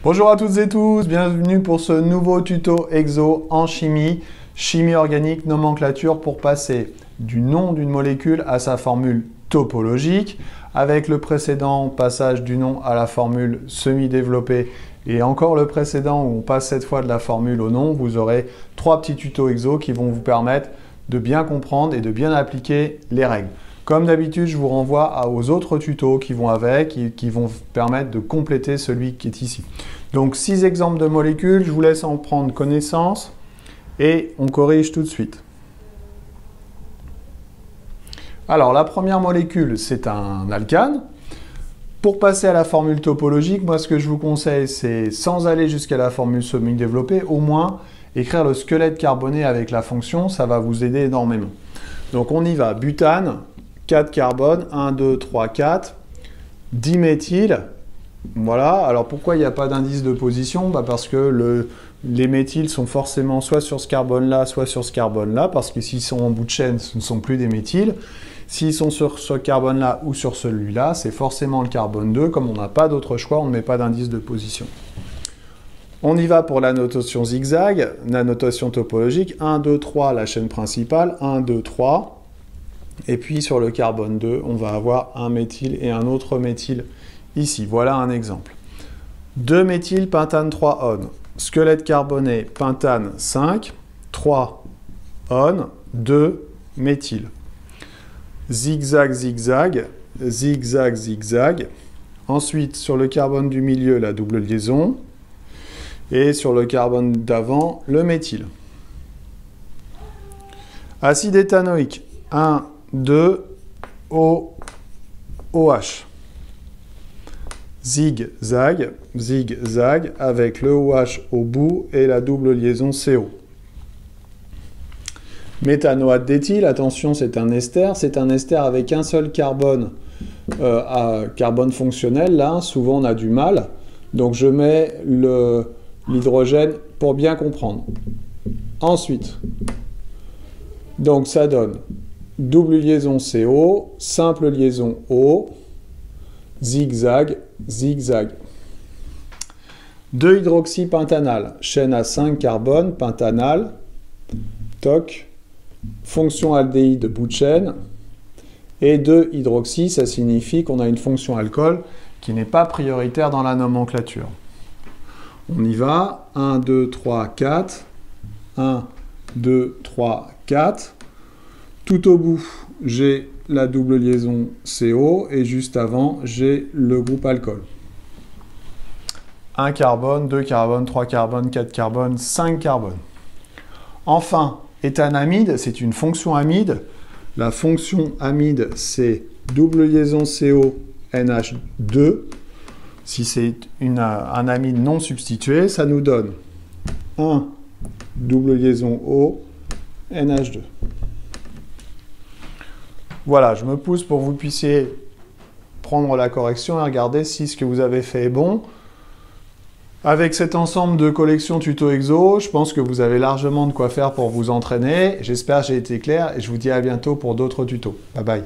Bonjour à toutes et tous, bienvenue pour ce nouveau tuto exo en chimie, chimie organique, nomenclature pour passer du nom d'une molécule à sa formule topologique. Avec le précédent passage du nom à la formule semi-développée et encore le précédent où on passe cette fois de la formule au nom, vous aurez 3 petits tutos exo qui vont vous permettre de bien comprendre et de bien appliquer les règles. Comme d'habitude, je vous renvoie aux autres tutos qui vont avec, qui vont vous permettre de compléter celui qui est ici. Donc 6 exemples de molécules, je vous laisse en prendre connaissance et on corrige tout de suite. Alors la première molécule, c'est un alcane. Pour passer à la formule topologique, moi ce que je vous conseille, c'est sans aller jusqu'à la formule semi-développée, au moins écrire le squelette carboné avec la fonction, ça va vous aider énormément. Donc on y va, butane, 4 carbone, 1, 2, 3, 4, diméthyle, voilà. Alors pourquoi il n'y a pas d'indice de position? Parce que les méthyles sont forcément soit sur ce carbone-là, soit sur ce carbone-là, parce que s'ils sont en bout de chaîne, ce ne sont plus des méthyles. S'ils sont sur ce carbone-là ou sur celui-là, c'est forcément le carbone 2. Comme on n'a pas d'autre choix, on ne met pas d'indice de position. On y va pour la notation zigzag, la notation topologique. 1, 2, 3, la chaîne principale. 1, 2, 3. Et puis sur le carbone 2, on va avoir un méthyle et un autre méthyle ici. Voilà un exemple. 2 méthyle, pentane 3 on. Squelette carboné, pentane 5, 3 on, 2 méthyle. Zigzag, zigzag, zigzag, zigzag. Ensuite, sur le carbone du milieu, la double liaison. Et sur le carbone d'avant, le méthyle. Acide éthanoïque, 1, 2, OH. Zigzag, zigzag, avec le OH au bout et la double liaison CO. Méthanoate d'éthyle, attention, c'est un ester avec un seul carbone, carbone fonctionnel, là, souvent on a du mal, donc je mets l'hydrogène pour bien comprendre. Ensuite, donc ça donne double liaison CO, simple liaison O, zigzag, zigzag. 2-hydroxypentanal, chaîne à 5 carbone, pentanal, toc, fonction aldéhyde bout de chaîne, et 2-hydroxy, ça signifie qu'on a une fonction alcool qui n'est pas prioritaire dans la nomenclature. On y va, 1, 2, 3, 4, 1, 2, 3, 4, tout au bout, j'ai la double liaison CO, et juste avant, j'ai le groupe alcool. 1 carbone, 2 carbone, 3 carbone, 4 carbone, 5 carbone. Enfin, éthanamide, c'est une fonction amide. La fonction amide, c'est double liaison CO, NH2. Si c'est un amide non substitué, ça nous donne 1 double liaison O, NH2. Voilà, je me pousse pour que vous puissiez prendre la correction et regarder si ce que vous avez fait est bon. Avec cet ensemble de collections tuto exo, je pense que vous avez largement de quoi faire pour vous entraîner. J'espère que j'ai été clair et je vous dis à bientôt pour d'autres tutos. Bye bye.